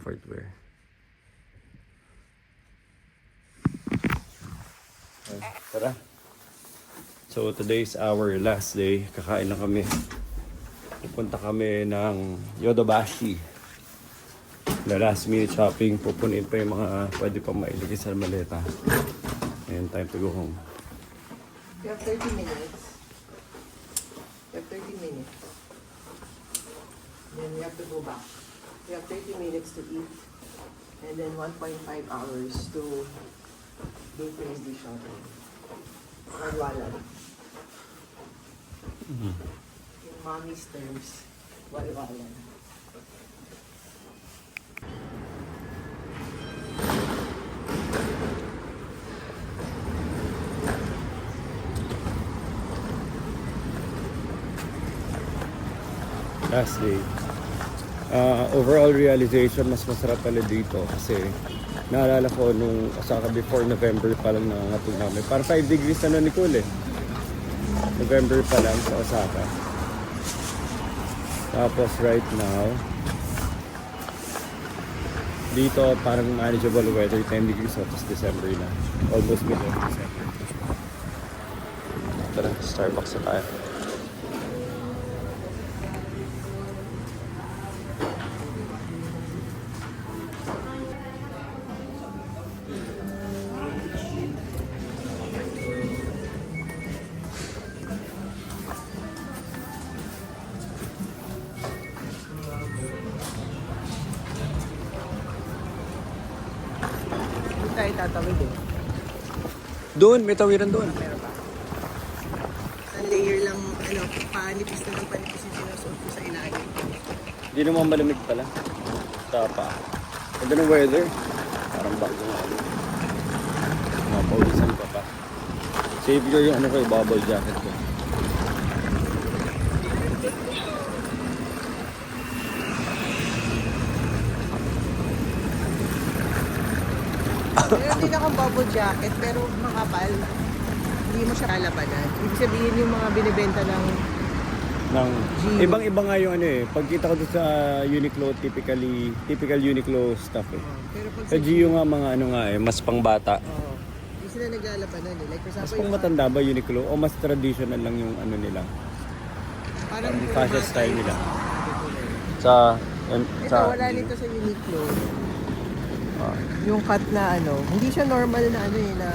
Footwear. Tara. So today is our last day. Kakain na kami. Pupunta kami ng Yodobashi. The last minute shopping. Pupunin pa yung mga pwede pa mailagay sa maleta. And time to go home. You have 30 minutes. You have 30 minutes. Then you have to go back. You have 30 minutes to eat. And then 1.5 hours to do crazy shopping. Walwalan. In mommy's terms, walwalan. Last day. Overall realization, mas masarap pala dito kasi naalala ko nung Osaka before November pa lang nangangatog namin. Para 5 degrees na Nicole eh. November pa lang sa Osaka. Tapos right now, dito parang manageable weather, 10 degrees tapos December na. Almost middle of December. Tara, Starbucks na tayo. Tayo tatawid eh. Doon, may tawiran doon. Meron ba? Ang layer lang, panipis na ng panipis yung sinusuot ko sa ilalim. Hindi naman malamig pala. Tapa. Ganda ng weather. Parang bago nga. Mapawisan ka pa. Savior yung bubble jacket ko. Meron din akong bubble jacket pero makapal. Hindi mo siya kalabanan. Ibig sabihin yung mga binibenta ng Gio. Ibang-iba nga yung pagkita ko doon sa Uniqlo, typical Uniqlo stuff eh. Pero pag Sa Gio nga mga mas pangbata. hindi sila naglalabanan eh. Like for Mas example, pang matanda ba Uniqlo o mas traditional lang yung nila? parang fashion style nila. Ito, wala nito sa Uniqlo. Yung cut na hindi siya normal na na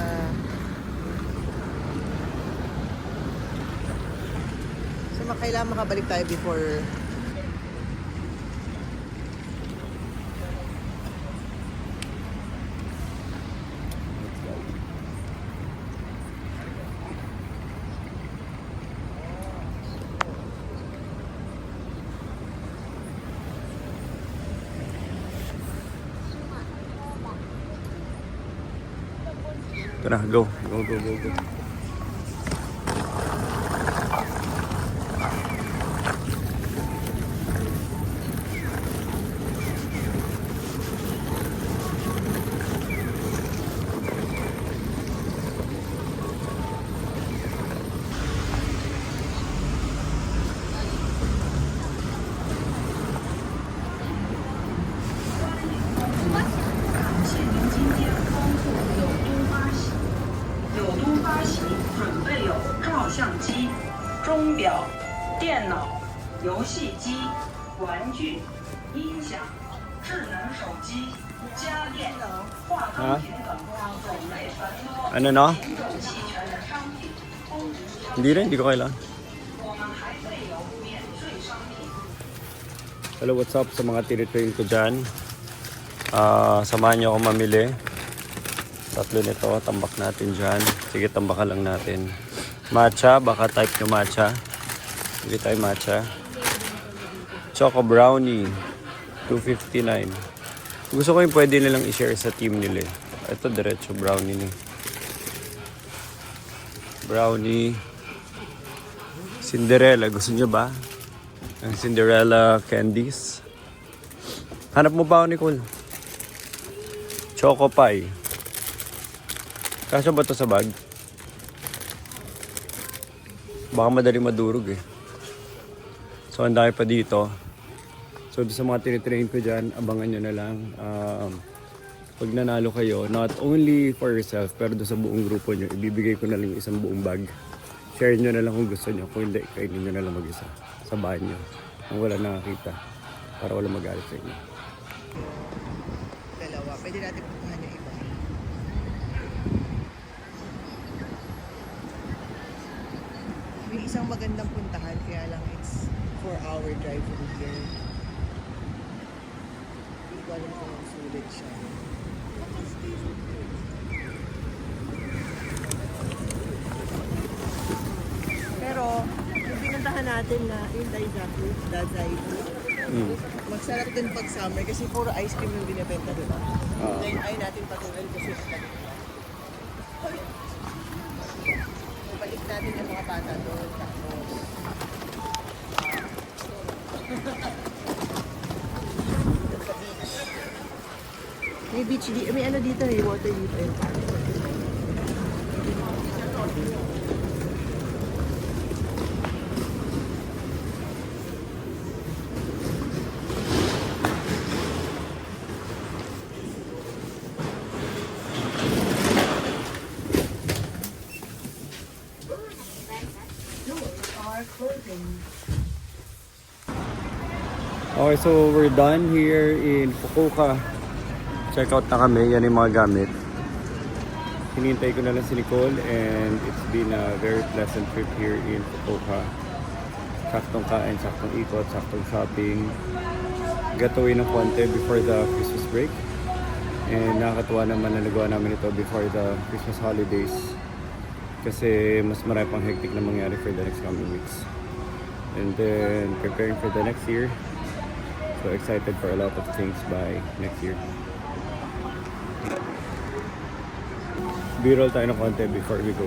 so kailangan makabalik tayo before Tara, go. Go. Ano no? Hindi ko kailangan. Hello, what's up sa mga tinitrain ko dyan? Samahan nyo ako mamili. Tatlo nito, tambak natin dyan. Sige, tambakan lang natin. Matcha, baka type nyo matcha. Hindi tayo matcha. Choco brownie, $2.59. Gusto ko yung pwede nilang i-share sa team nila. Ito, diretso brownie ni. Brownie. Cinderella, gusto nyo ba? Ang Cinderella candies. Hanap mo ba ako, Nicole? Choco pie. Kasya ba ito sa bag? Baka madali madurog eh. So, ang dami pa dito. So sa mga tinitrain ko dyan, abangan nyo na lang. Pag nanalo kayo, not only for yourself, pero doon sa buong grupo nyo, ibibigay ko na lang yung isang buong bag. Share nyo na lang kung gusto nyo. Kung hindi, kainin nyo na lang mag-isa sa bahay nyo. Kung wala nakakita, para wala magalit sa inyo. Dalawa. Pwede natin puntahan yung iba. May isang magandang puntahan, kaya lang it's 4-hour drive from here. Hindi ko alam kung sulit siya. Pero, yung pinuntahan natin na yung Dazai Fruit, magsarap din pag summer kasi puro ice cream yung binibenta, di ba? Then, ayaw natin patuloy kasi balik natin yung mga bata doon. Tapos, sa beach. May beach, may ano dito, may water dito. Okay, so we're done here in Fukuoka. Check out na kami, yan yung mga gamit. Hinintay ko na lang si Nicole and it's been a very pleasant trip here in Fukuoka. Saktong kain, saktong ikot, saktong shopping. Got away ng konti before the Christmas break. And nakakatuwa naman na nagawa namin ito before the Christmas holidays. Kasi mas marami pang hectic na mangyari for the next coming weeks. And then preparing for the next year. So excited for a lot of things by next year. B-roll tayo ng konti before we go.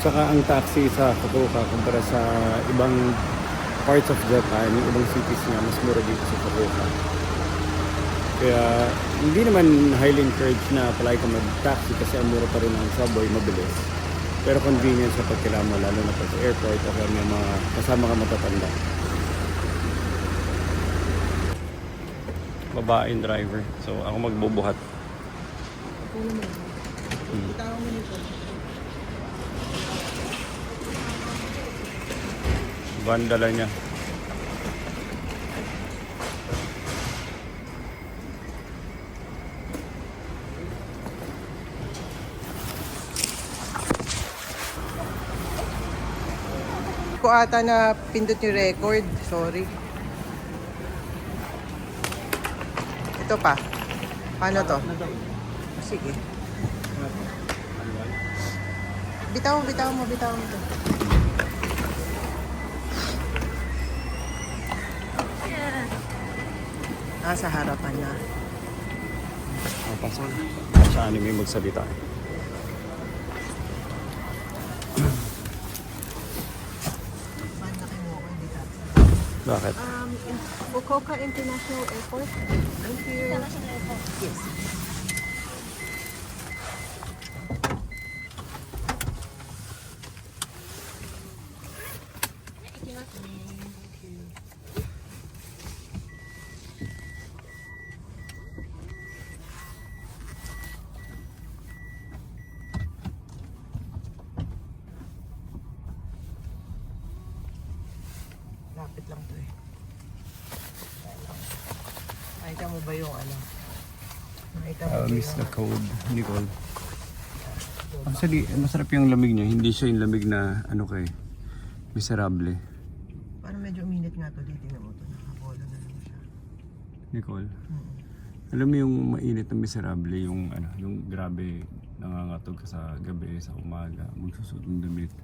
Saka ang taxi sa Fukuoka kumpara sa ibang parts of Japan, yung ibang cities niya, mas mura dito sa Fukuoka. Kaya hindi naman highly encouraged na apply ka mag-taxi kasi ang mura pa rin ng subway, mabilis. Pero convenience sa pagkailangan mo, lalo na pag sa airport o kaya may mga kasama ka matatanda. Babaeng driver. So ako magbubuhat. Bitawan mo nito. Bandala niya. Ko ata na pindot yung record. Sorry. Ito pa. Paano to? Sige. Bitaw mo to. Sa harapan na. Pasok. Sa anime magsalita. Paano na kayo ako hindi tapos? Bakit? Fukuoka International Airport. I'm here. International Airport? Yes. Lapit lang to eh. Nakita mo ba yung ano? Nakita mo ba Miss yung... the code, Nicole. Actually, masarap yung lamig niya. Hindi siya yung lamig na ano kay miserable. Parang medyo uminit nga to. Tingnan mo to. Nakapolo na lang siya. Nicole. Alam mo yung mainit na miserable, yung ano, yung grabe nangangatog ka sa gabi, sa umaga, magsusuot ng damit.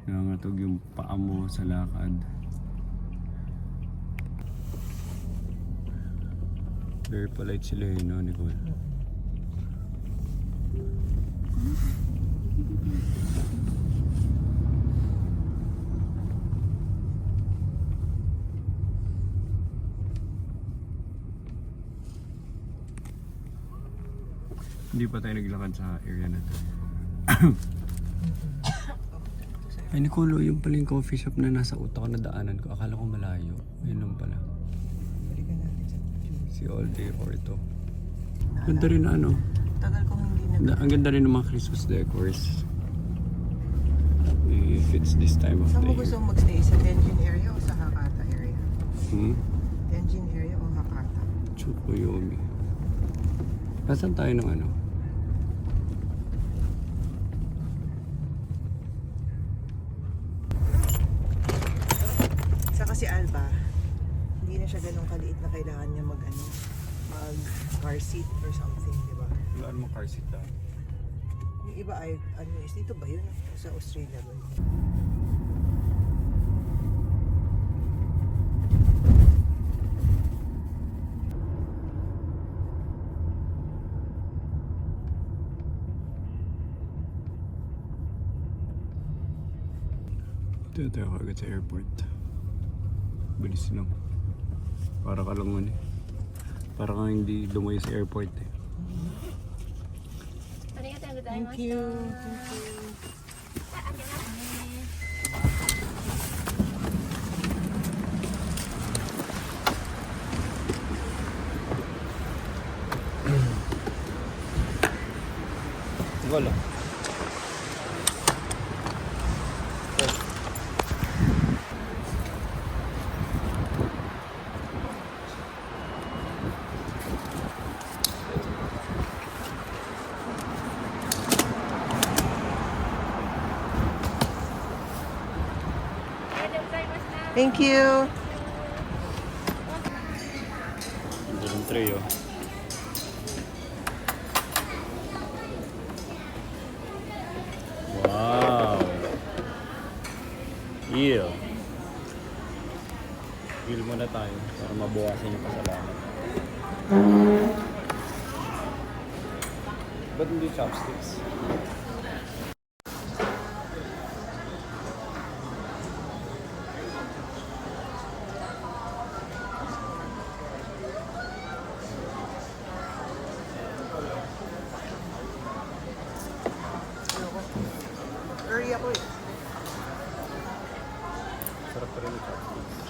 Nangangatog yung paa mo sa lakad. Very polite sila eh, no, Nicole? Hindi pa tayo naglakad sa area na to. Ay Nicole, yung pala yung coffee shop na nasa utak ko na daanan ko. Akala ko malayo. Yun lang pala. Balikan natin sa picture. Si All Day or ito. Ganda rin na ano. Tagal kong hindi na... Ang ganda rin ng mga Christmas decors. If it's this time of Saan the mo gusto year. mong magstay? Sa Tenjin area o sa Hakata area? Tenjin area o Hakata? Tsukuyomi. Nasaan tayo ng ano? Sa kasi Alba, hindi na siya ganun kaliit na kailangan niya mag car seat or something, di ba? Wala namang car seat lang. Yung iba ay, ano is, dito ba yun? Sa Australia ba yun? Ito tayo agad sa airport. Bilis lang. Para ka lang ano eh. Para kang hindi lumayo sa airport eh. Thank you. Thank you. Wala. Thank you. Hindi ng tray oh. Wow. Yeah. Bill muna tayo para mabawasan yung kasalanan. Ba't hindi chopsticks? Hurry ako eh. Sarap pa rin yung chopsticks.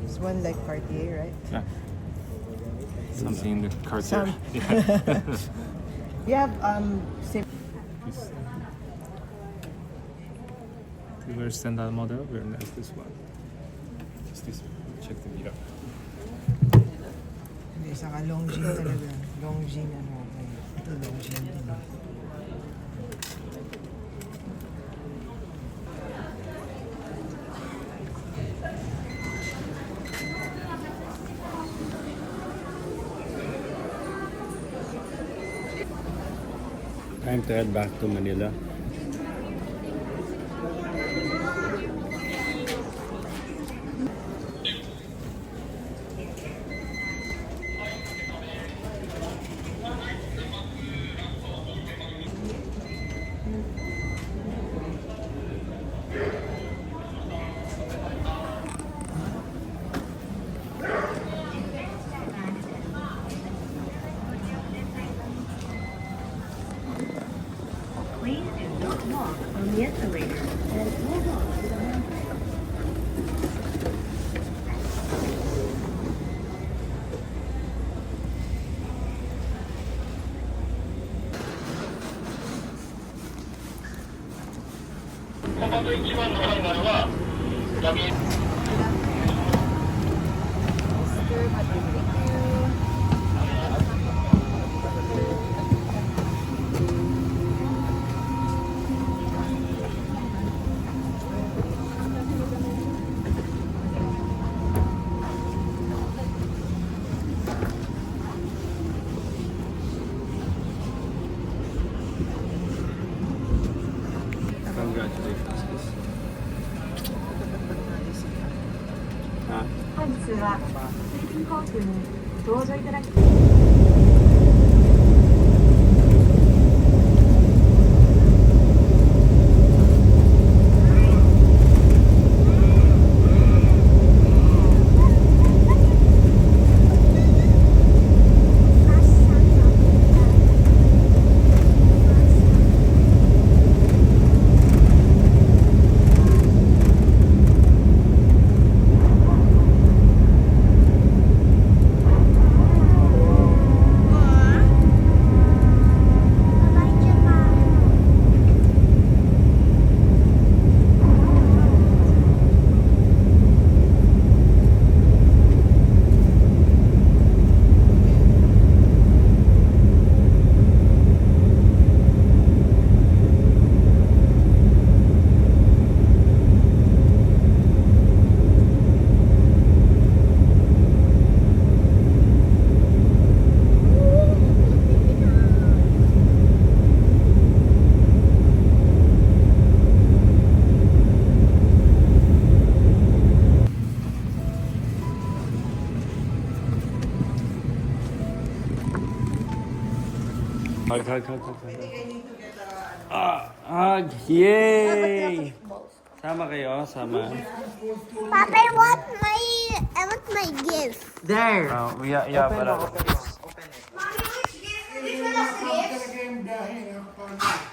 It's one like Cartier, right? Yeah. Something in the Cartier. Some. Yeah. You have same. This very standard model. Very nice this one. Just this one. Check the mirror. Hindi, saka long jean talaga. Long jean ano. Okay. Ito long jean din. Time to head back to Manila. Please do not walk on the escalator and hold on to the handrail. Congratulations. 本日はフィリピン航空にご搭乗いただきHug. Yay! Sama kayo, sama. Papa, I want my gift. There! Yeah, para. Mommy, which gift? Which one of the gifts?